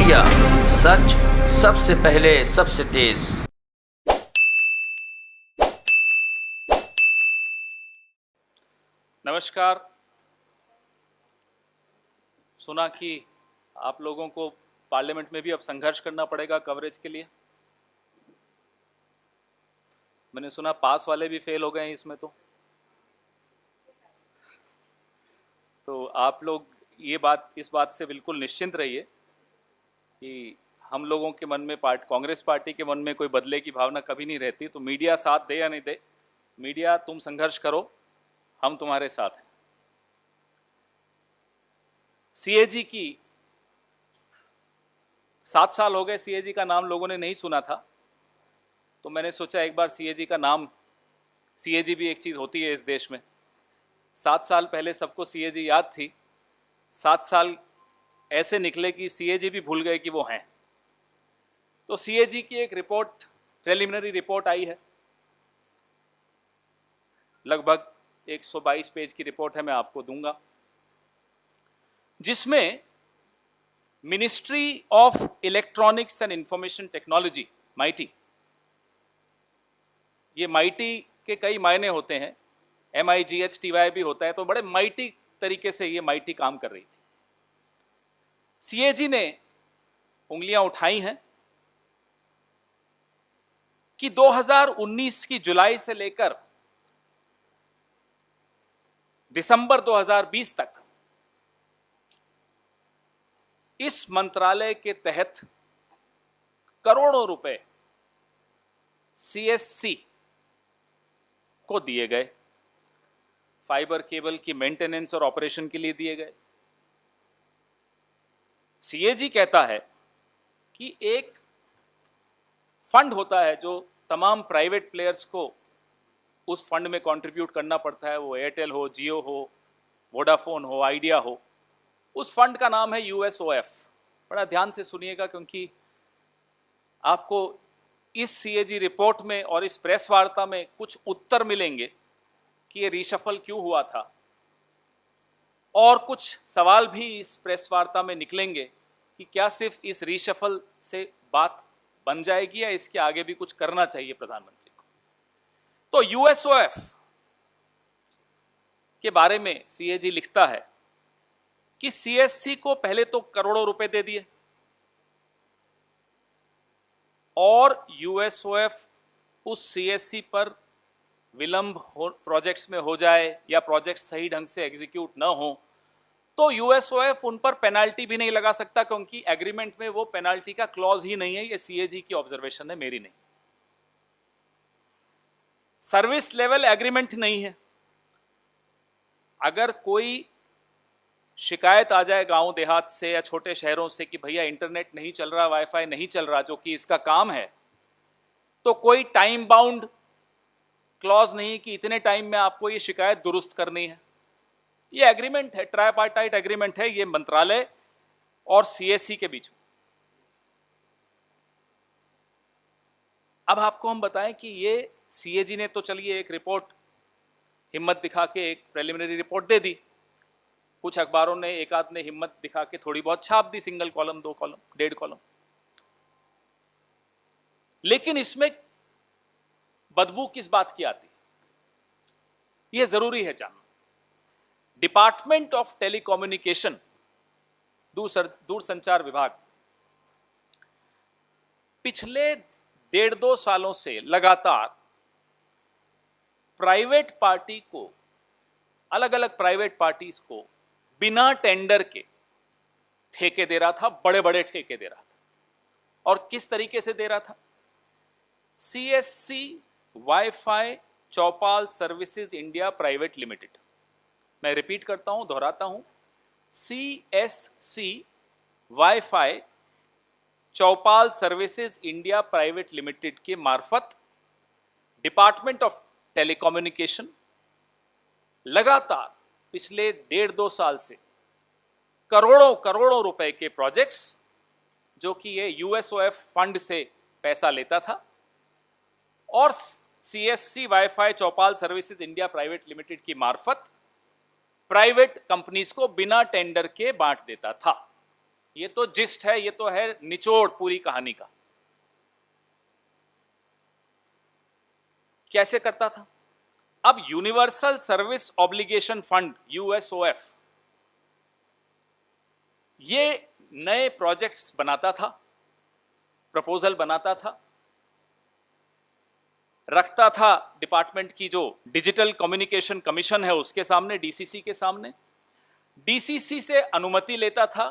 India, सच सबसे पहले सबसे तेज। नमस्कार। सुना कि आप लोगों को पार्लियामेंट में भी अब संघर्ष करना पड़ेगा कवरेज के लिए। मैंने सुना पास वाले भी फेल हो गए हैं इसमें। तो आप लोग इस बात से बिल्कुल निश्चिंत रहिए कि हम लोगों के मन में कांग्रेस पार्टी के मन में कोई बदले की भावना कभी नहीं रहती। तो मीडिया साथ दे या नहीं दे, मीडिया तुम संघर्ष करो, हम तुम्हारे साथ हैं। सीएजी की 7 साल हो गए, सीएजी का नाम लोगों ने नहीं सुना था, तो मैंने सोचा एक बार सीएजी का नाम, सीएजी भी एक चीज़ होती है इस देश में। 7 साल पहले सबको सीएजी याद थी, 7 साल ऐसे निकले कि सीएजी भी भूल गए कि वो हैं। तो सीएजी की एक रिपोर्ट, प्रिलिमिनरी रिपोर्ट आई है, लगभग 122 पेज की रिपोर्ट है, मैं आपको दूंगा, जिसमें ministry of electronics and information technology, mighty, ये माइटी के कई मायने होते हैं, MIGHTY भी होता है, तो बड़े माइटी तरीके से ये माइटी काम कर रही थी। सीएजी ने उंगलियां उठाई हैं कि 2019 की जुलाई से लेकर दिसंबर 2020 तक इस मंत्रालय के तहत करोड़ों रुपए CSC को दिए गए, फाइबर केबल की मेंटेनेंस और ऑपरेशन के लिए दिए गए। सीएजी कहता है कि एक फंड होता है जो तमाम प्राइवेट प्लेयर्स को उस फंड में कंट्रीब्यूट करना पड़ता है, वो एयरटेल हो, जियो हो, वोडाफोन हो, आइडिया हो। उस फंड का नाम है USOF। बड़ा ध्यान से सुनिएगा, क्योंकि आपको इस सीएजी रिपोर्ट में और इस प्रेस वार्ता में कुछ उत्तर मिलेंगे कि ये रीशफल क्यों हुआ था, और कुछ सवाल भी इस प्रेस वार्ता में निकलेंगे कि क्या सिर्फ इस रीशफल से बात बन जाएगी या इसके आगे भी कुछ करना चाहिए प्रधानमंत्री को। तो USOF के बारे में सीएजी लिखता है कि CSC को पहले तो करोड़ों रुपए दे दिए, और USOF उस CSC पर विलंब प्रोजेक्ट्स में हो जाए या प्रोजेक्ट सही ढंग से एग्जीक्यूट ना हो, तो USOF उन पर पेनाल्टी भी नहीं लगा सकता, क्योंकि एग्रीमेंट में वो पेनाल्टी का क्लॉज ही नहीं है। ये सीएजी की ऑब्जर्वेशन है, मेरी नहीं। सर्विस लेवल एग्रीमेंट नहीं है। अगर कोई शिकायत आ जाए गांव देहात से या छोटे शहरों से कि भैया इंटरनेट नहीं चल रहा, वाईफाई नहीं चल रहा, जो कि इसका काम है, तो कोई टाइम बाउंड क्लॉज नहीं कि इतने टाइम में आपको ये शिकायत दुरुस्त करनी है। ये एग्रीमेंट है, ट्राइपार्टाइट एग्रीमेंट है, ये मंत्रालय और CSC के बीच में। अब आपको हम बताएं कि ये सीएजी ने तो चलिए एक रिपोर्ट हिम्मत दिखा के एक प्रिलिमिनरी रिपोर्ट दे दी, कुछ अखबारों ने, एक आध ने हिम्मत दिखा के थोड़ी बहुत छाप दी, सिंगल कॉलम, 2 कॉलम, 1.5 कॉलम, लेकिन इसमें बदबू किस बात की आती, यह जरूरी है जानना। डिपार्टमेंट ऑफ टेलीकम्युनिकेशन, दूरसंचार विभाग, पिछले 1.5-2 सालों से लगातार प्राइवेट पार्टी को, अलग अलग प्राइवेट पार्टीज को बिना टेंडर के ठेके दे रहा था, बड़े बड़े ठेके दे रहा था। और किस तरीके से दे रहा था? CSC वाईफाई चौपाल सर्विसेज इंडिया प्राइवेट लिमिटेड, मैं रिपीट करता हूं, दोहराता हूं, CSC वाईफाई चौपाल सर्विसेज इंडिया प्राइवेट लिमिटेड के मार्फत डिपार्टमेंट ऑफ टेलीकम्युनिकेशन लगातार पिछले 1.5-2 साल से करोड़ों करोड़ों रुपए के प्रोजेक्ट्स, जो कि ये USOF फंड से पैसा लेता था, और CSC वाईफाई चौपाल सर्विसेज इंडिया प्राइवेट लिमिटेड की मार्फत प्राइवेट कंपनीज को बिना टेंडर के बांट देता था। ये तो जिस्ट है, ये तो है निचोड़ पूरी कहानी का। कैसे करता था? अब universal service obligation fund USOF ये नए प्रोजेक्ट्स बनाता था, प्रपोजल बनाता था, रखता था डिपार्टमेंट की जो डिजिटल कम्युनिकेशन कमीशन है उसके सामने, डीसीसी के सामने। डीसीसी से अनुमति लेता था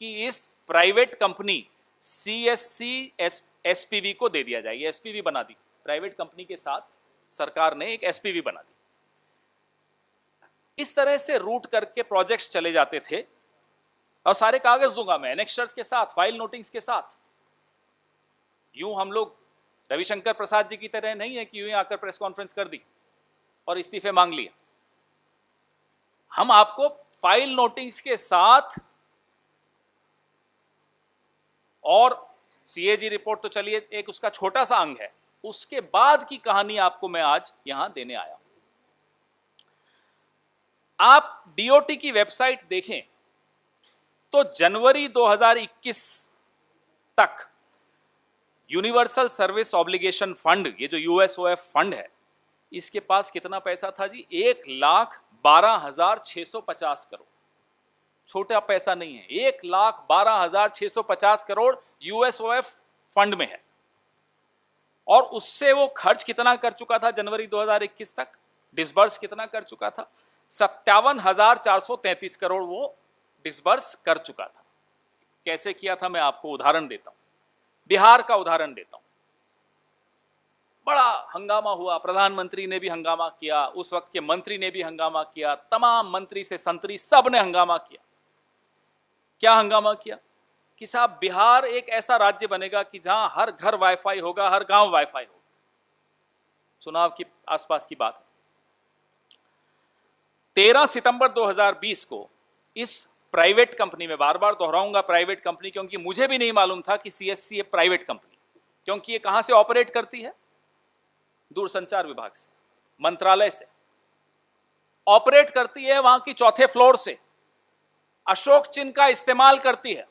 कि इस प्राइवेट कंपनी सीएससी एसपीवी को दे दिया जाए। ये एसपीवी बना दी, प्राइवेट कंपनी के साथ सरकार ने एक एसपीवी बना दी। इस तरह से रूट करके प्रोजेक्ट्स चले जाते थे, और सारे कागज दूंगा मैं एनेक्शर्स के साथ, फाइल नोटिंग्स के साथ। यूं हम लोग रविशंकर प्रसाद जी की तरह नहीं है कि यूं ही आकर प्रेस कॉन्फ्रेंस कर दी और इस्तीफे मांग लिए। हम आपको फाइल नोटिंग्स के साथ, और सीएजी रिपोर्ट तो चलिए एक उसका छोटा सा अंग है, उसके बाद की कहानी आपको मैं आज यहां देने आया हूं। आप डीओटी की वेबसाइट देखें तो जनवरी 2021 तक यूनिवर्सल सर्विस ऑब्लिगेशन फंड, ये जो यूएसओएफ फंड है, इसके पास कितना पैसा था जी? 1,12,650 करोड़। छोटा पैसा नहीं है, 1,12,650 करोड़ यूएसओएफ फंड में है। और उससे वो खर्च कितना कर चुका था जनवरी 2021 तक? डिसबर्स कितना कर चुका था? 57,433 करोड़ वो डिसबर्स कर चुका था। कैसे किया था मैं आपको उदाहरण देता हूं, बिहार का उदाहरण देता हूं। बड़ा हंगामा हुआ, प्रधानमंत्री ने भी हंगामा किया, उस वक्त के मंत्री ने भी हंगामा किया, तमाम मंत्री से संतरी सब ने हंगामा किया। क्या हंगामा किया? कि साहब बिहार एक ऐसा राज्य बनेगा कि जहां हर घर वाईफाई होगा, हर गांव वाईफाई होगा। चुनाव की आसपास की बात है। 13 सितंबर 2020 को इस प्राइवेट कंपनी में, बार बार दोहराऊंगा प्राइवेट कंपनी, क्योंकि मुझे भी नहीं मालूम था कि सीएससी एक प्राइवेट कंपनी, क्योंकि ये कहां से ऑपरेट करती है? दूरसंचार विभाग से, मंत्रालय से ऑपरेट करती है, वहां की चौथे फ्लोर से अशोक चिन्ह का इस्तेमाल करती है।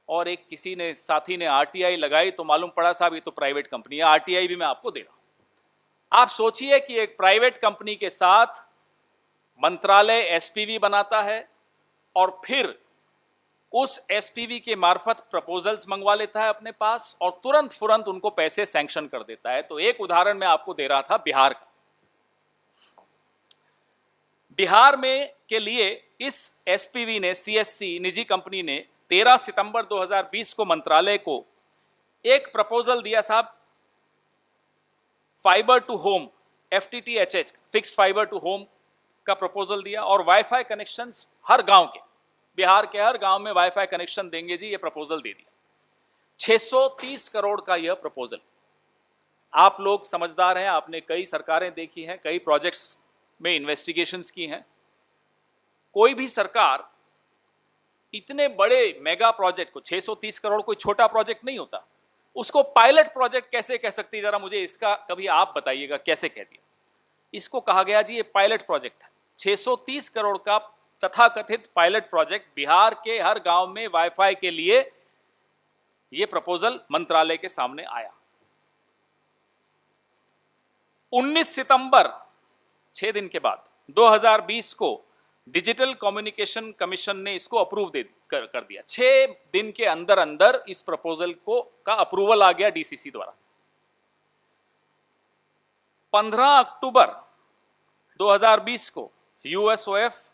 और एक किसी ने, साथी ने आरटीआई लगाई तो मालूम पड़ा साहब ये तो प्राइवेट कंपनी है। आरटीआई भी मैं आपको दे रहा हूं। आप सोचिए कि एक प्राइवेट कंपनी के साथ मंत्रालय एसपीवी बनाता है और फिर उस एसपीवी के मार्फत प्रपोजल्स मंगवा लेता है अपने पास और तुरंत फुरंत उनको पैसे सैंक्शन कर देता है। तो एक उदाहरण मैं आपको दे रहा था बिहार का। बिहार में के लिए इस एसपीवी ने, सीएससी निजी कंपनी ने 13 सितंबर 2020 को मंत्रालय को एक प्रपोजल दिया साहब, fibre to home, FTTH, fixed fibre to home का प्रपोजल दिया, और वाईफाई कनेक्शंस हर गांव के, बिहार के हर गांव में वाईफाई कनेक्शन देंगे जी, ये प्रपोजल दे दिया। 630 करोड़ का यह प्रपोजल। आप लोग समझदार हैं, आपने कई सरकारें देखी हैं, कई प्रोजेक्ट्स में इन्वेस्टिगेशंस की हैं। कोई भी सरकार इतने बड़े मेगा प्रोजेक्ट को, 630 करोड़ कोई छोटा प्रोजेक्ट नहीं होता, उसको पायलट प्रोजेक्ट कैसे कह सकती है? जरा मुझे इसका कभी आप बताइएगा कैसे कह दिया। इसको कहा गया जी ये पायलट प्रोजेक्ट है। 630 करोड़ का तथाकथित पायलट प्रोजेक्ट, बिहार के हर गांव में वाईफाई के लिए यह प्रपोजल मंत्रालय के सामने आया। 19 सितंबर, 6 दिन के बाद 2020 को डिजिटल कम्युनिकेशन कमीशन ने इसको अप्रूव कर दिया। 6 दिन के अंदर अंदर इस प्रपोजल का अप्रूवल आ गया डीसीसी द्वारा। 15 अक्टूबर 2020 को यूएसओएफ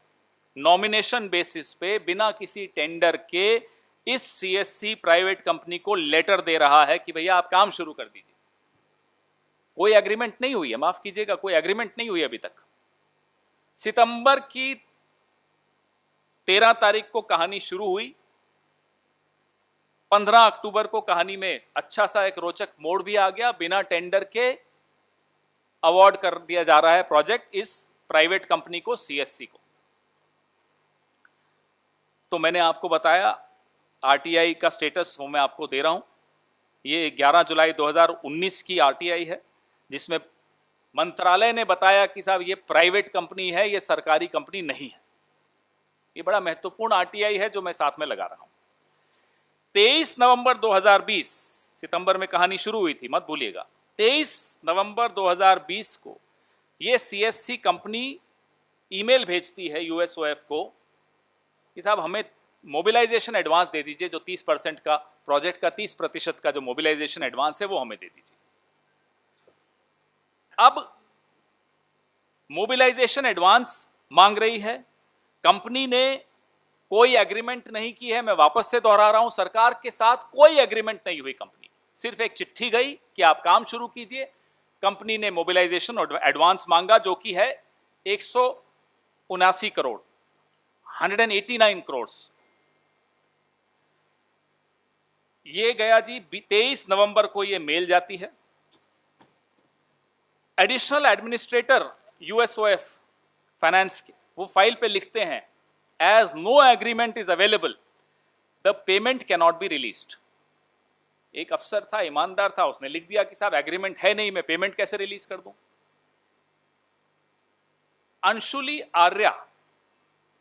नॉमिनेशन बेसिस पे बिना किसी टेंडर के इस सीएससी प्राइवेट कंपनी को लेटर दे रहा है कि भैया आप काम शुरू कर दीजिए। कोई एग्रीमेंट नहीं हुई है, माफ कीजिएगा, कोई एग्रीमेंट नहीं हुई अभी तक। सितंबर की 13 तारीख को कहानी शुरू हुई। 15 अक्टूबर को कहानी में अच्छा सा एक रोचक मोड़ भी आ गया। बिना टेंडर के अवार्ड कर दिया जा रहा है प्रोजेक्ट इस प्राइवेट कंपनी को, सीएससी को। तो मैंने आपको बताया आरटीआई का स्टेटस वो मैं आपको दे रहा हूं। ये 11 जुलाई 2019 की आरटीआई है, जिसमें मंत्रालय ने बताया कि साहब ये प्राइवेट कंपनी है, ये सरकारी कंपनी नहीं है। ये बड़ा महत्वपूर्ण आरटीआई है जो मैं साथ में लगा रहा हूं। 23 नवंबर 2020, सितंबर में कहानी शुरू हुई थी, मत भूलिएगा। 23 नवंबर 2020 को ये सीएससी कंपनी ईमेल भेजती है यूएसओएफ को कि साहब हमें मोबिलाइजेशन एडवांस दे दीजिए, जो 30% का प्रोजेक्ट का 30% का जो मोबिलाइजेशन एडवांस है वो हमें दे दीजिए। अब मोबिलाइजेशन एडवांस मांग रही है, कंपनी ने कोई एग्रीमेंट नहीं की है। मैं वापस से दोहरा रहा हूं, सरकार के साथ कोई एग्रीमेंट नहीं हुई कंपनी, सिर्फ एक चिट्ठी गई कि आप काम शुरू कीजिए। कंपनी ने मोबिलाइजेशन और एडवांस मांगा जो कि है 179 करोड़, 189 करोड़। ये गया जी 23 नवंबर को ये मेल जाती है। एडिशनल एडमिनिस्ट्रेटर यूएसओएफ फाइनेंस के वो फाइल पे लिखते हैं, as no agreement is available the payment can not be released. एक अफसर था, ईमानदार था, उसने लिख दिया कि साहब एग्रीमेंट है नहीं, मैं पेमेंट कैसे रिलीज कर दूं। अंशुली आर्या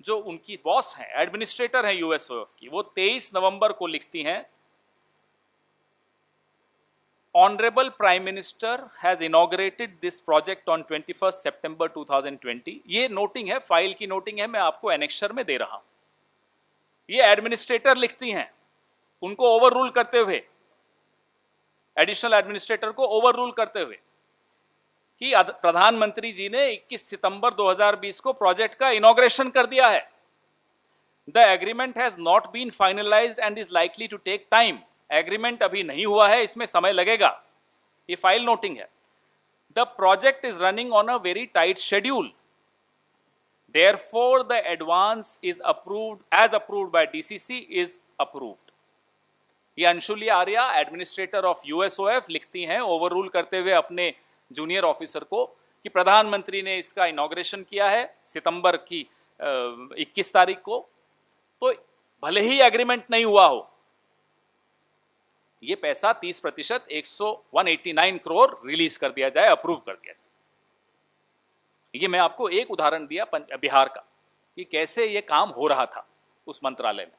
जो उनकी बॉस है, एडमिनिस्ट्रेटर है यूएसओएफ की, वो 23 नवंबर को लिखती हैं, Honorable Prime Minister has inaugurated this project on 21st September 2020। ये नोटिंग है, फाइल की नोटिंग है, मैं आपको एनेक्शर में दे रहा हूं। ये एडमिनिस्ट्रेटर लिखती हैं, उनको ओवर रूल करते हुए, एडिशनल एडमिनिस्ट्रेटर को ओवर रूल करते हुए कि प्रधानमंत्री जी ने 21 सितंबर 2020 को प्रोजेक्ट का इनॉग्रेशन कर दिया है। The agreement has not been finalised and is likely to take time. Agreement अभी नहीं हुआ है, इसमें समय लगेगा। ये फाइल नोटिंग है। The project is running on a very tight schedule, therefore the advance is approved as approved by DCC is approved. ये Anshuli Arya administrator of USOF लिखती हैं ओवर रूल करते हुए अपने जूनियर ऑफिसर को कि प्रधानमंत्री ने इसका इनॉग्रेशन किया है सितंबर की 21 तारीख को, तो भले ही एग्रीमेंट नहीं हुआ हो, ये पैसा 30% 189 करोड़ रिलीज कर दिया जाए, अप्रूव कर दिया जाए। ये मैं आपको एक उदाहरण दिया बिहार का कि कैसे ये काम हो रहा था उस मंत्रालय में।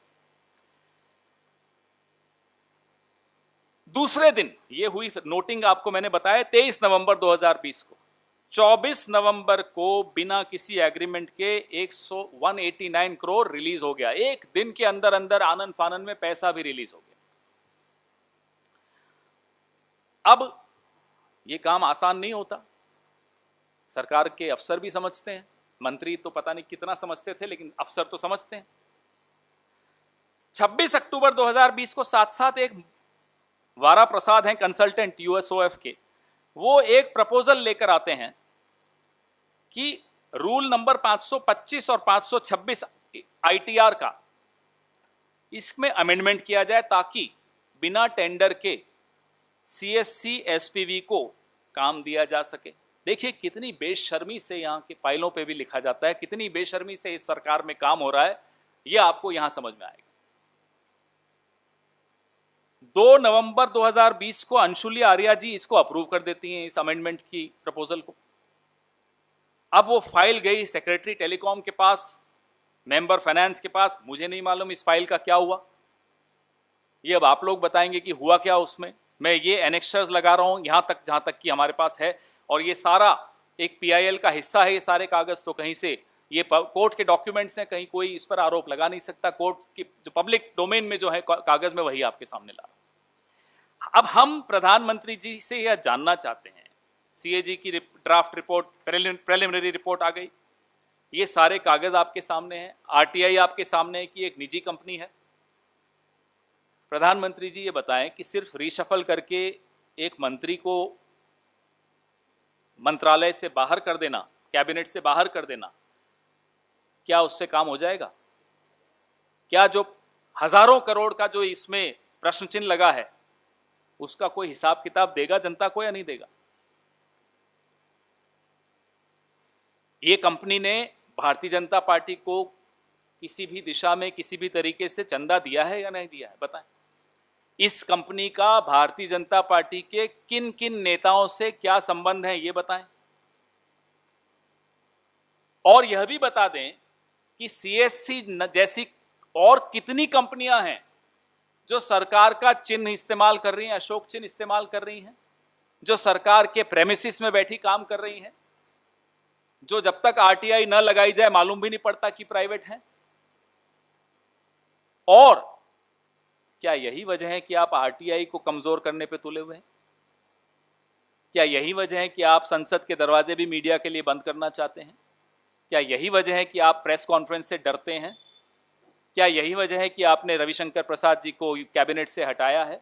दूसरे दिन ये हुई नोटिंग, आपको मैंने बताया 23 नवंबर 2020 को। 24 नवंबर को बिना किसी एग्रीमेंट के 189 करोड़ रिलीज हो गया। एक दिन के अंदर अंदर आनन फानन में पैसा भी रिलीज हो गया। अब ये काम आसान नहीं होता, सरकार के अफसर भी समझते हैं, मंत्री तो पता नहीं कितना समझते थे, लेकिन अफसर तो समझते हैं। 26 अक्टूबर 2020 को साथ साथ एक वारा प्रसाद हैं कंसल्टेंट यूएसओएफ के, वो एक प्रपोजल लेकर आते हैं कि रूल नंबर 525 और 526 आईटीआर का इसमें अमेंडमेंट किया जाए ताकि बिना टेंडर के सीएससी एसपीवी को काम दिया जा सके। देखिए कितनी बेशर्मी से यहाँ की फाइलों पे भी लिखा जाता है, कितनी बेशर्मी से इस सरकार में काम हो रहा है, ये आपको यहां समझ में आएगा। 2 नवंबर 2020 को अंशुली आर्या जी इसको अप्रूव कर देती हैं, इस अमेंडमेंट की प्रपोजल को। अब वो फाइल गई सेक्रेटरी टेलीकॉम के पास, मेंबर फाइनेंस के पास। मुझे नहीं मालूम इस फाइल का क्या हुआ, ये अब आप लोग बताएंगे कि हुआ क्या उसमें। मैं ये एनेक्शर्स लगा रहा हूं यहां तक जहां तक कि हमारे पास है, और ये सारा एक पीआईएल का हिस्सा है। ये सारे कागज तो कहीं से ये कोर्ट के डॉक्यूमेंट्स हैं, कहीं कोई इस पर आरोप लगा नहीं सकता। कोर्ट की जो पब्लिक डोमेन में जो है कागज में, वही आपके सामने ला रहा हूं। अब हम प्रधानमंत्री जी से यह जानना चाहते हैं, सीएजी की ड्राफ्ट रिपोर्ट, प्रिलिमिनरी रिपोर्ट आ गई, ये सारे कागज आपके सामने हैं, आरटीआई आपके सामने है कि एक निजी कंपनी है। प्रधानमंत्री जी ये बताएं कि सिर्फ रीशफल करके एक मंत्री को मंत्रालय से बाहर कर देना, कैबिनेट से बाहर कर देना, क्या उससे काम हो जाएगा? क्या जो हजारों करोड़ का जो इसमें प्रश्न चिन्ह लगा है, उसका कोई हिसाब किताब देगा जनता को या नहीं देगा? ये कंपनी ने भारतीय जनता पार्टी को किसी भी दिशा में किसी भी तरीके से चंदा दिया है या नहीं दिया है? बताएं। इस कंपनी का भारतीय जनता पार्टी के किन किन नेताओं से क्या संबंध है, ये बताएं। और यह भी बता दें कि सीएससी जैसी और कितनी कंपनियां हैं जो सरकार का चिन्ह इस्तेमाल कर रही हैं, अशोक चिन्ह इस्तेमाल कर रही हैं, जो सरकार के प्रेमिसिस में बैठी काम कर रही हैं, जो जब तक आरटीआई न लगाई जाए मालूम भी नहीं पड़ता कि प्राइवेट है। और क्या यही वजह है कि आप आरटीआई को कमजोर करने पे तुले हुए हैं? क्या यही वजह है कि आप संसद के दरवाजे भी मीडिया के लिए बंद करना चाहते हैं? क्या यही वजह है कि आप प्रेस कॉन्फ्रेंस से डरते हैं? क्या यही वजह है कि आपने रविशंकर प्रसाद जी को कैबिनेट से हटाया है?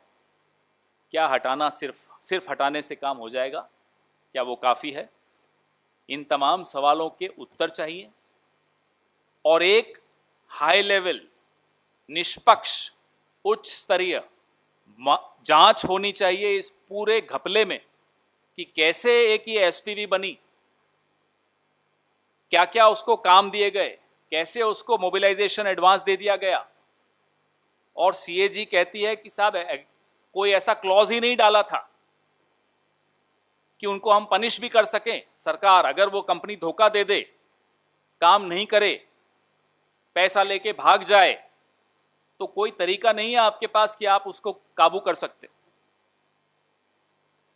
क्या हटाना सिर्फ हटाने से काम हो जाएगा? क्या वो काफी है? इन तमाम सवालों के उत्तर चाहिए और एक हाई लेवल, निष्पक्ष, उच्च स्तरीय जांच होनी चाहिए इस पूरे घपले में कि कैसे एक ये एसपीवी बनी, क्या क्या उसको काम दिए गए, कैसे उसको मोबिलाइजेशन एडवांस दे दिया गया। और सीएजी कहती है कि साहब कोई ऐसा क्लॉज ही नहीं डाला था कि उनको हम पनिश भी कर सकें। सरकार अगर वो कंपनी धोखा दे दे, काम नहीं करे, पैसा लेके भाग जाए, तो कोई तरीका नहीं है आपके पास कि आप उसको काबू कर सकते।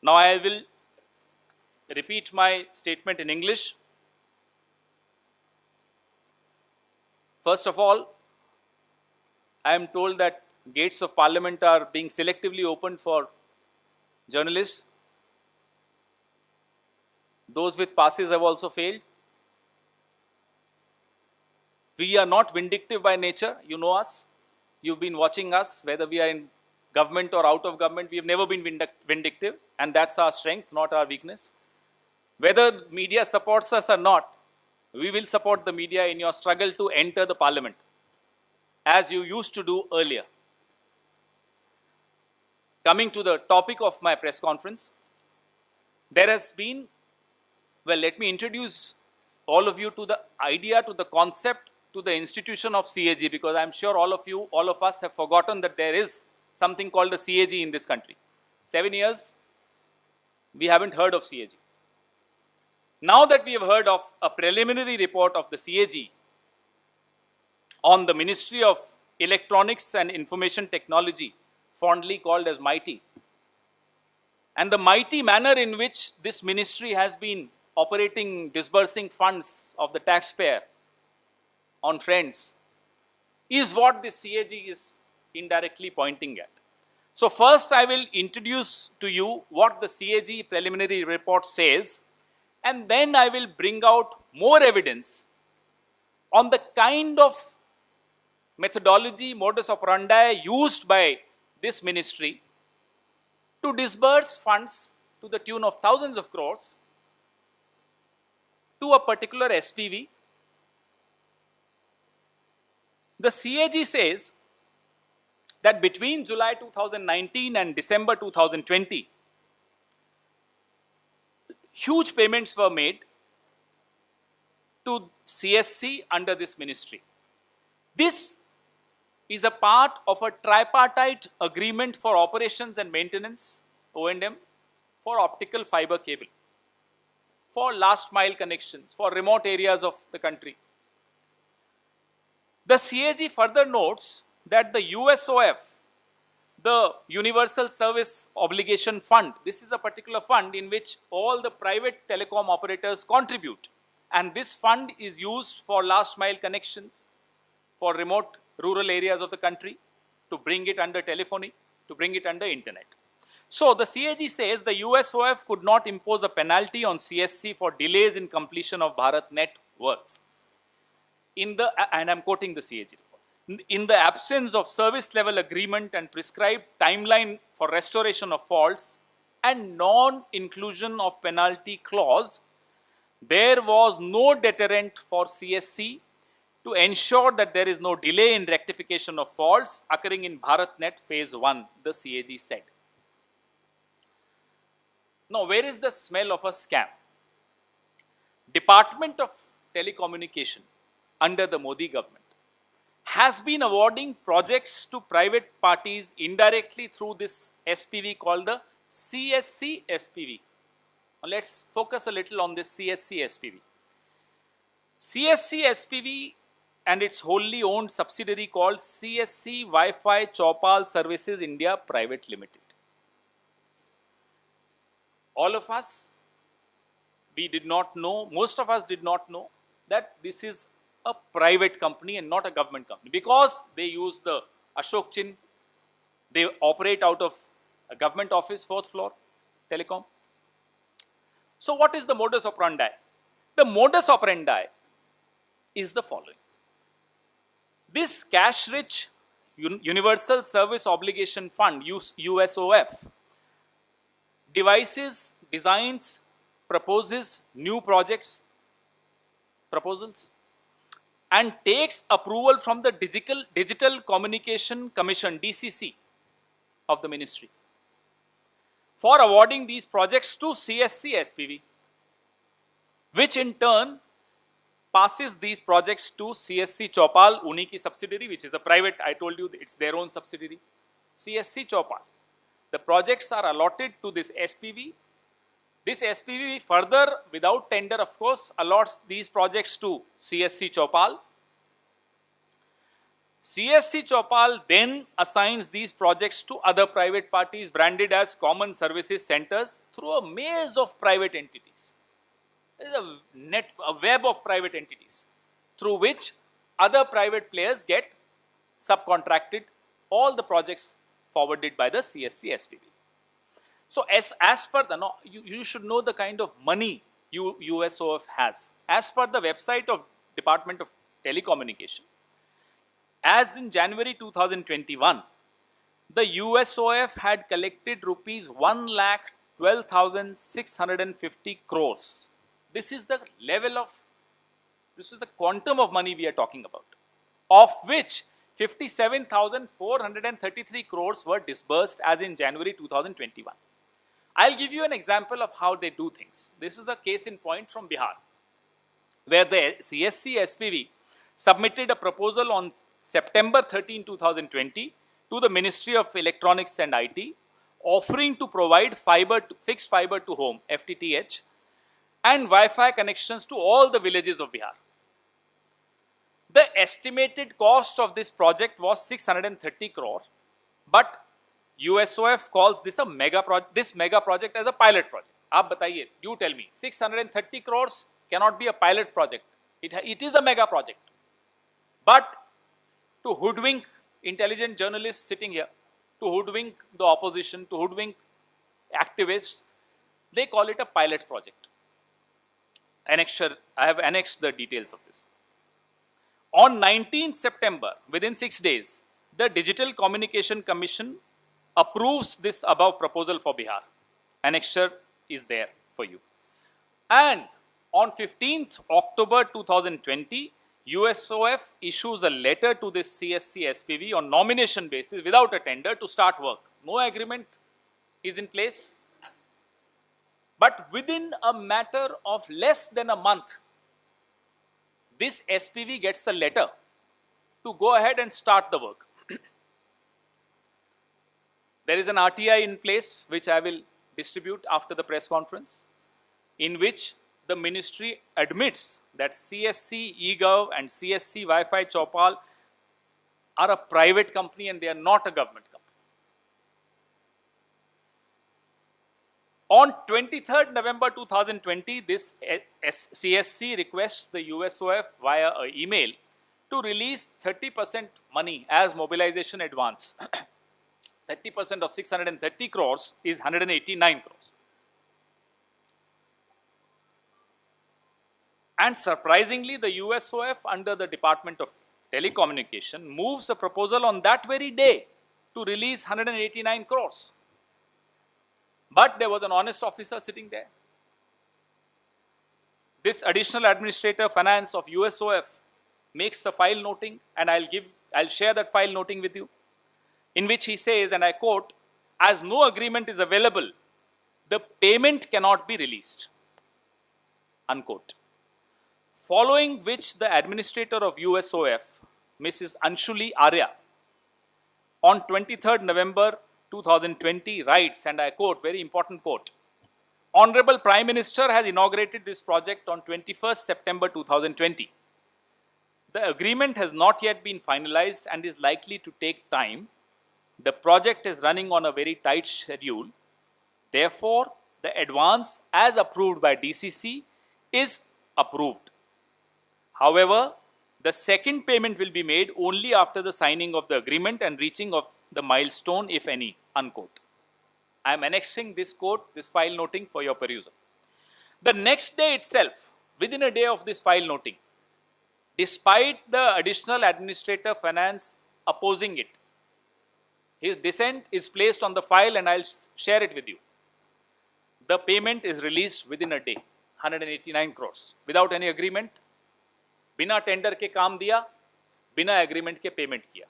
Now I will repeat my statement in English. First of all, I am told that gates of parliament are being selectively opened for journalists. Those with passes have also failed. We are not vindictive by nature. You know us. You've been watching us, whether we are in government or out of government. We have never been vindictive, and that's our strength, not our weakness. Whether media supports us or not, we will support the media in your struggle to enter the parliament, as you used to do earlier. Coming to the topic of my press conference, there has been, well, let me introduce all of you to the idea, to the concept, to the institution of CAG, because I'm sure all of us have forgotten that there is something called the CAG in this country. 7 years, we haven't heard of CAG. Now that we have heard of a preliminary report of the CAG on the Ministry of Electronics and Information Technology, fondly called as MeitY, and the mighty manner in which this ministry has been operating, disbursing funds of the taxpayer on friends, is what this CAG is indirectly pointing at. So first I will introduce to you what the CAG preliminary report says, and then I will bring out more evidence on the kind of methodology, modus operandi used by this ministry to disburse funds to the tune of thousands of crores to a particular SPV. The CAG says that between July 2019 and December 2020, huge payments were made to CSC under this ministry. This is a part of a tripartite agreement for operations and maintenance, O&M, for optical fiber cable, for last mile connections, for remote areas of the country. The CAG further notes that the USOF, the Universal Service Obligation Fund, this is a particular fund in which all the private telecom operators contribute, and this fund is used for last mile connections, for remote rural areas of the country, to bring it under telephony, to bring it under internet. So the CAG says the USOF could not impose a penalty on CSC for delays in completion of BharatNet works. And I'm quoting the CAG report. In the absence of service level agreement and prescribed timeline for restoration of faults and non-inclusion of penalty clause, there was no deterrent for CSC to ensure that there is no delay in rectification of faults occurring in BharatNet Phase 1, the CAG said. Now, where is the smell of a scam? Department of Telecommunication under the Modi government has been awarding projects to private parties indirectly through this SPV called the CSC SPV. Now let's focus a little on this CSC SPV. CSC SPV, and its wholly owned subsidiary called CSC Wi-Fi Chopal Services India Private Limited. All of us, we did not know, most of us did not know that this is a private company and not a government company, because they use the Ashok Chin. They operate out of a government office, 4th floor, telecom. So what is the modus operandi? The modus operandi is the following. This cash-rich Universal Service Obligation Fund, USOF, designs, proposes new proposals, and takes approval from the Digital Communication Commission, DCC, of the ministry for awarding these projects to CSC SPV, which in turn passes these projects to CSC Chopal, Uni ki subsidiary, which is a private, I told you it's their own subsidiary, CSC Chopal. The projects are allotted to this SPV. This SPV further, without tender of course, allots these projects to CSC Chopal. CSC Chopal then assigns these projects to other private parties branded as common services centers through a maze of private entities. There is a web of private entities through which other private players get subcontracted all the projects forwarded by the CSC SPV. So as per the, you should know the kind of money USOF has. As per the website of Department of Telecommunication, as in January 2021, the USOF had collected rupees 1,12,650 crores. This is the level of, this is the quantum of money we are talking about, of which 57,433 crores were disbursed as in January 2021. I'll give you an example of how they do things. This is a case in point from Bihar, where the CSC SPV submitted a proposal on September 13, 2020 to the Ministry of Electronics and IT, offering to provide fixed fiber to home, FTTH, and Wi-Fi connections to all the villages of Bihar. The estimated cost of this project was 630 crore, but USOF calls this mega project as a pilot project. आप बताइए, you tell me, 630 crores cannot be a pilot project. It is a mega project. But to hoodwink intelligent journalists sitting here, to hoodwink the opposition, to hoodwink activists, they call it a pilot project. Annexure, I have annexed the details of this. On 19th September, within 6 days, the Digital Communication Commission approves this above proposal for Bihar. Annexure is there for you. And on 15th October 2020, USOF issues a letter to this CSC SPV on nomination basis without a tender to start work. No agreement is in place. But within a matter of less than a month, this SPV gets a letter to go ahead and start the work. There is an RTI in place, which I will distribute after the press conference, in which the ministry admits that CSC eGov and CSC Wi-Fi Chopal are a private company and they are not a government company. On 23rd November 2020, this CSC requests the USOF via an email to release 30% money as mobilization advance. 30% of 630 crores is 189 crores. And surprisingly, the USOF under the Department of Telecommunication moves a proposal on that very day to release 189 crores. But there was an honest officer sitting there. This additional administrator finance of USOF makes the file noting, and I'll share that file noting with you, in which he says, and I quote, "As no agreement is available, the payment cannot be released," unquote. Following which the administrator of USOF, Mrs. Anshuli Arya, on 23rd November 2020 writes, and I quote, very important quote, "Honorable Prime Minister has inaugurated this project on 21st September 2020. The agreement has not yet been finalized and is likely to take time. The project is running on a very tight schedule. Therefore, the advance as approved by DCC is approved. However, the second payment will be made only after the signing of the agreement and reaching of the milestone, if any, unquote. I am annexing this quote, this file noting for your perusal. The next day itself, within a day of this file noting, despite the additional administrator finance opposing it, his dissent is placed on the file and I'll share it with you. The payment is released within a day, 189 crores, without any agreement, बिना tender के काम दिया, बिना agreement के payment किया.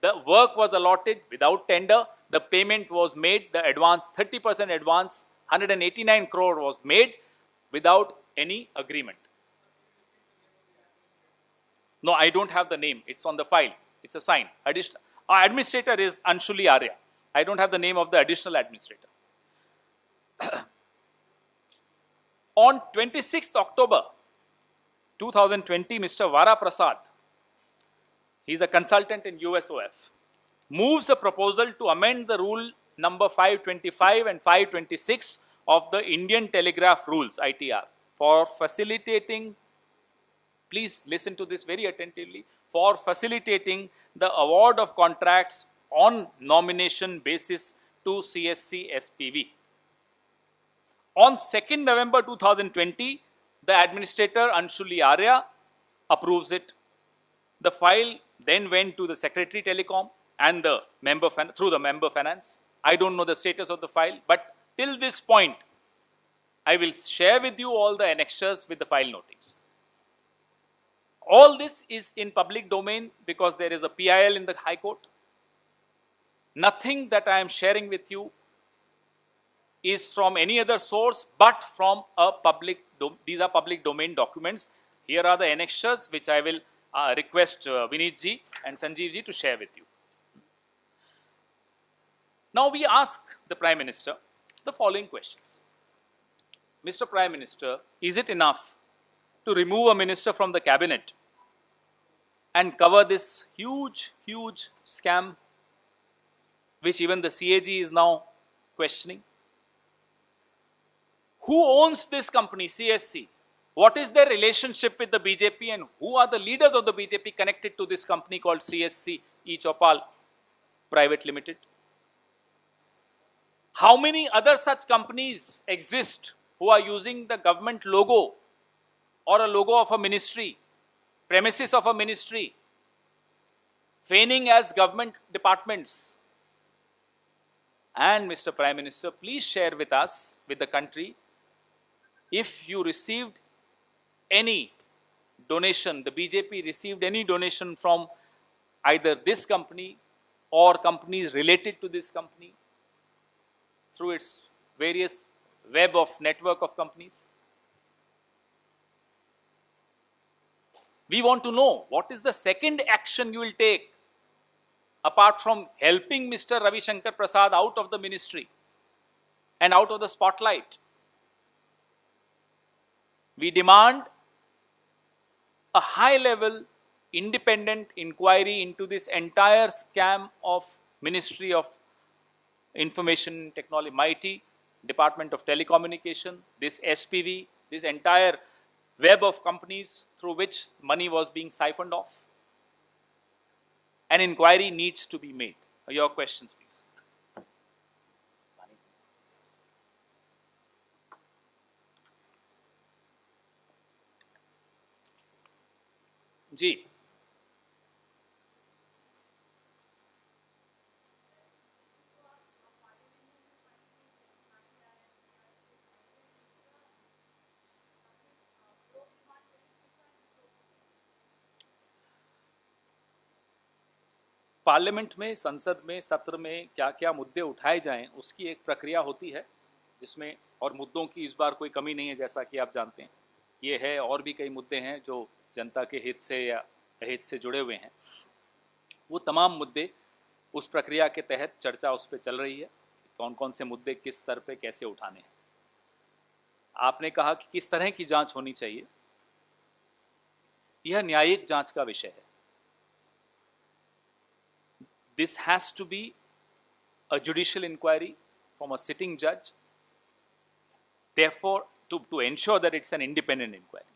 The work was allotted without tender, the payment was made, the advance, 30% advance, 189 crore was made without any agreement. No, I don't have the name, it's on the file, it's a sign. Our administrator is Anshuli Arya. I don't have the name of the additional administrator. On 26th October 2020, Mr. Vara Prasad, he is a consultant in USOF, moves a proposal to amend the rule number 525 and 526 of the Indian Telegraph Rules, ITR, for facilitating, please listen to this very attentively, for facilitating the award of contracts on nomination basis to CSC SPV. On 2nd November 2020, the administrator Anshuli Arya approves it. The file then went to the Secretary Telecom and the member through the member finance. I don't know the status of the file, but till this point, I will share with you all the annexures with the file notings. All this is in public domain because there is a PIL in the High Court. Nothing that I am sharing with you is from any other source but from a public, these are public domain documents. Here are the annexures which I will request Vineet ji and Sanjeev ji to share with you. Now we ask the Prime Minister the following questions. Mr. Prime Minister, is it enough to remove a minister from the cabinet and cover this huge scam which even the CAG is now questioning? Who owns this company, CSC? What is their relationship with the BJP and who are the leaders of the BJP connected to this company called CSC E-Chopal Private Limited? How many other such companies exist who are using the government logo or a logo of a ministry, premises of a ministry, feigning as government departments? And Mr. Prime Minister, please share with us, with the country, if you received any donation, the BJP received any donation from either this company or companies related to this company through its various web of network of companies. We want to know what is the second action you will take apart from helping Mr. Ravi Shankar Prasad out of the ministry and out of the spotlight. We demand a high-level independent inquiry into this entire scam of Ministry of Information Technology, MeitY, Department of Telecommunication, this SPV, this entire web of companies through which money was being siphoned off. An inquiry needs to be made. Your questions, please. जी, parliament में, संसद में, सत्र में क्या क्या मुद्दे उठाए जाएं, उसकी एक प्रक्रिया होती है जिसमें, और मुद्दों की इस बार कोई कमी नहीं है जैसा कि आप जानते हैं. ये है, और भी कई मुद्दे हैं जो जनता के हित से या अहित से जुड़े हुए हैं. वो तमाम मुद्दे उस प्रक्रिया के तहत चर्चा उस पर चल रही है. कौन कौन से मुद्दे किस स्तर पे कैसे उठाने हैं. आपने कहा कि किस तरह की जांच होनी चाहिए. यह न्यायिक जांच का विषय है. This has to be a judicial inquiry from a sitting judge. Therefore, to ensure that it's an independent inquiry,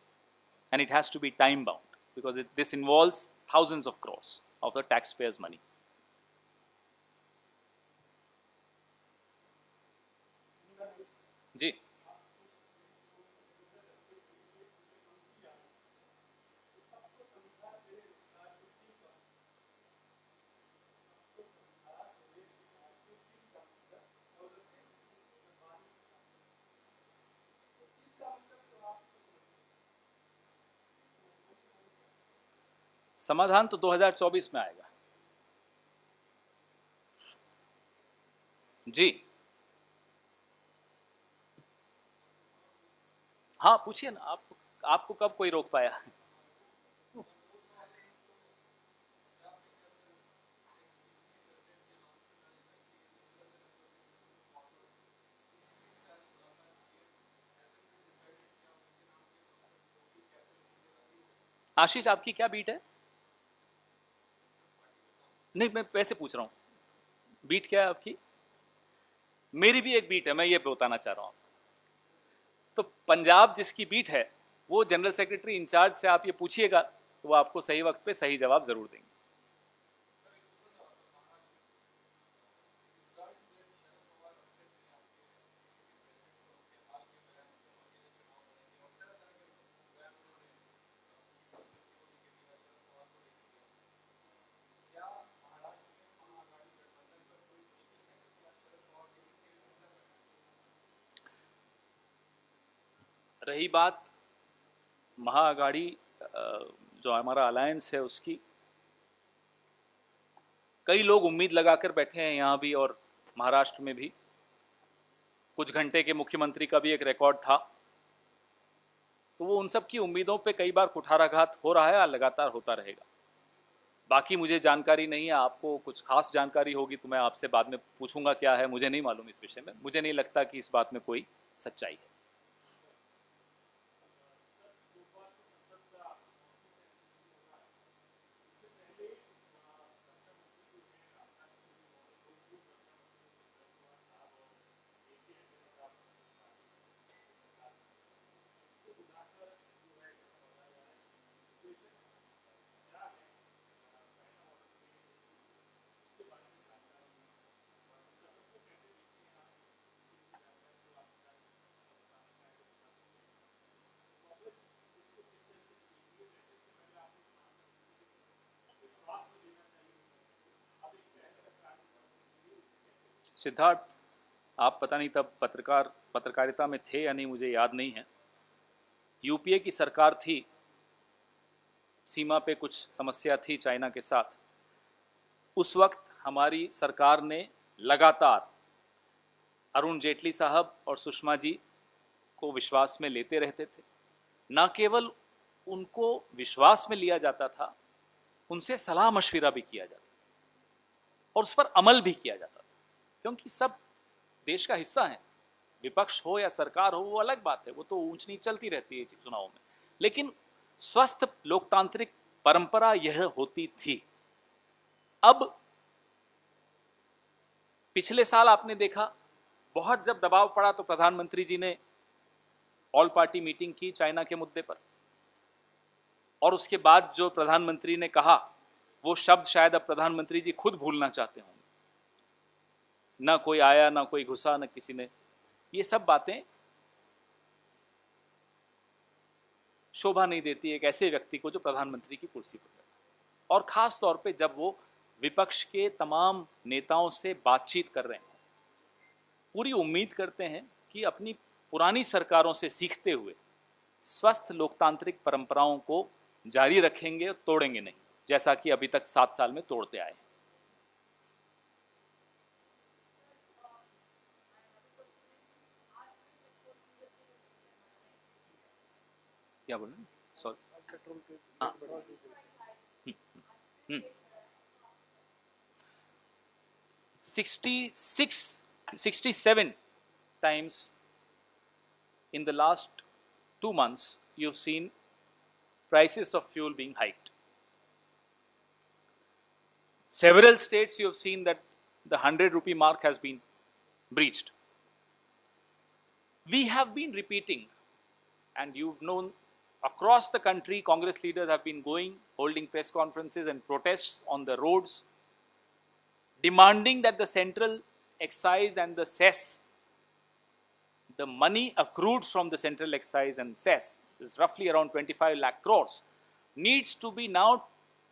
and it has to be time bound because this involves thousands of crores of the taxpayers' money. जी. समाधान तो 2024 में आएगा. जी. हाँ, पूछिए ना. आपको कब कोई रोक पाया? आशीष, आपकी क्या बीट है? नहीं, मैं वैसे पूछ रहा हूँ, बीट क्या है आपकी? मेरी भी एक बीट है, मैं ये बताना चाह रहा हूँ. तो पंजाब जिसकी बीट है वो जनरल सेक्रेटरी इंचार्ज से आप ये पूछिएगा तो वो आपको सही वक्त पे सही जवाब जरूर देंगे. रही बात महाअघाड़ी जो हमारा अलायंस है उसकी, कई लोग उम्मीद लगाकर बैठे हैं यहाँ भी और महाराष्ट्र में भी. कुछ घंटे के मुख्यमंत्री का भी एक रिकॉर्ड था, तो वो उन सब की उम्मीदों पे कई बार कुठाराघात हो रहा है और लगातार होता रहेगा. बाकी मुझे जानकारी नहीं है, आपको कुछ खास जानकारी होगी तो मैं आपसे बाद में पूछूंगा क्या है. मुझे नहीं मालूम इस विषय में. मुझे नहीं लगता कि इस बात में कोई सच्चाई है. सिद्धार्थ, आप पता नहीं तब पत्रकारिता में थे या नहीं, मुझे याद नहीं है. यूपीए की सरकार थी, सीमा पे कुछ समस्या थी चाइना के साथ. उस वक्त हमारी सरकार ने लगातार अरुण जेटली साहब और सुषमा जी को विश्वास में लेते रहते थे. न केवल उनको विश्वास में लिया जाता था, उनसे सलाह मशविरा भी किया जाता और उस पर अमल भी किया जाता था, क्योंकि सब देश का हिस्सा है. विपक्ष हो या सरकार हो वो अलग बात है, वो तो ऊंच नीच चलती रहती है चुनाव में. लेकिन स्वस्थ लोकतांत्रिक परंपरा यह होती थी. अब पिछले साल आपने देखा, बहुत जब दबाव पड़ा तो प्रधानमंत्री जी ने ऑल पार्टी मीटिंग की चाइना के मुद्दे पर, और उसके बाद जो प्रधानमंत्री ने कहा वो शब्द शायद अब प्रधानमंत्री जी खुद भूलना चाहते होंगे. ना कोई आया, ना कोई घुसा, ना किसी ने. ये सब बातें शोभा नहीं देती एक ऐसे व्यक्ति को जो प्रधानमंत्री की कुर्सी पर बैठा, और खास तौर पे जब वो विपक्ष के तमाम नेताओं से बातचीत कर रहे हैं. पूरी उम्मीद करते हैं कि अपनी पुरानी सरकारों से सीखते हुए स्वस्थ लोकतांत्रिक परंपराओं को जारी रखेंगे, तोड़ेंगे नहीं, जैसा कि अभी तक 7 साल में तोड़ते आए हैं. क्या बोल रहे हैं? सॉरी. हाँ. 67 times in the last 2 months you've seen prices of fuel being hiked. Several states you have seen that the 100 rupee mark has been breached. We have been repeating, and you've known across the country, Congress leaders have been going, holding press conferences and protests on the roads, demanding that the central excise and the cess, the money accrued from the central excise and cess, is roughly around 25 lakh crores, needs to be now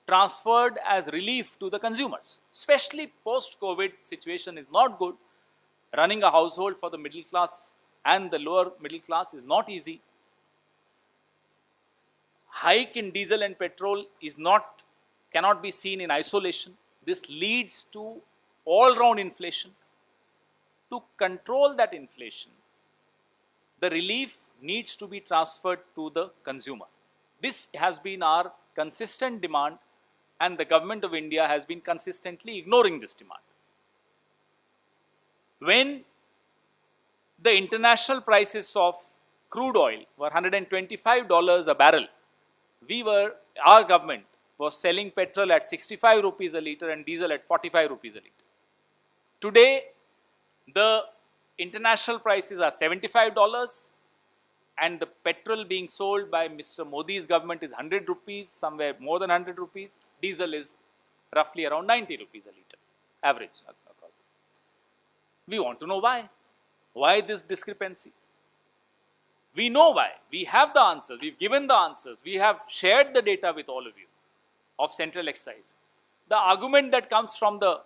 transferred as relief to the consumers. Especially post-COVID situation is not good. Running a household for the middle class and the lower middle class is not easy. Hike in diesel and petrol cannot be seen in isolation. This leads to all-round inflation. To control that inflation, the relief needs to be transferred to the consumer. This has been our consistent demand, and the government of India has been consistently ignoring this demand. When the international prices of crude oil were $125 a barrel, our government was selling petrol at 65 rupees a litre and diesel at 45 rupees a litre. Today, the international prices are $75, and the petrol being sold by Mr. Modi's government is 100 rupees, somewhere more than 100 rupees. Diesel is roughly around 90 rupees a litre, average across. We want to know why. Why this discrepancy? We know why. We have the answers. We've given the answers. We have shared the data with all of you of central excise. The argument that comes from the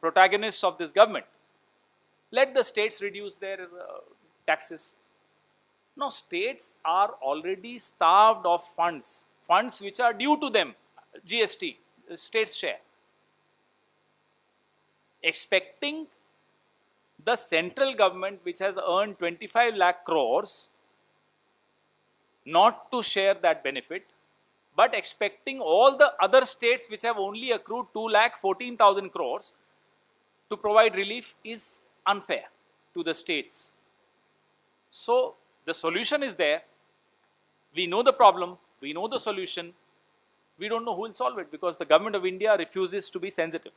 protagonists of this government, let the states reduce their taxes. No, states are already starved of funds which are due to them, GST, state's share. Expecting the central government, which has earned 25 lakh crores, not to share that benefit, but expecting all the other states which have only accrued 2,14,000 crores to provide relief is unfair to the states. So, the solution is there. We know the problem. We know the solution. We don't know who will solve it because the government of India refuses to be sensitive.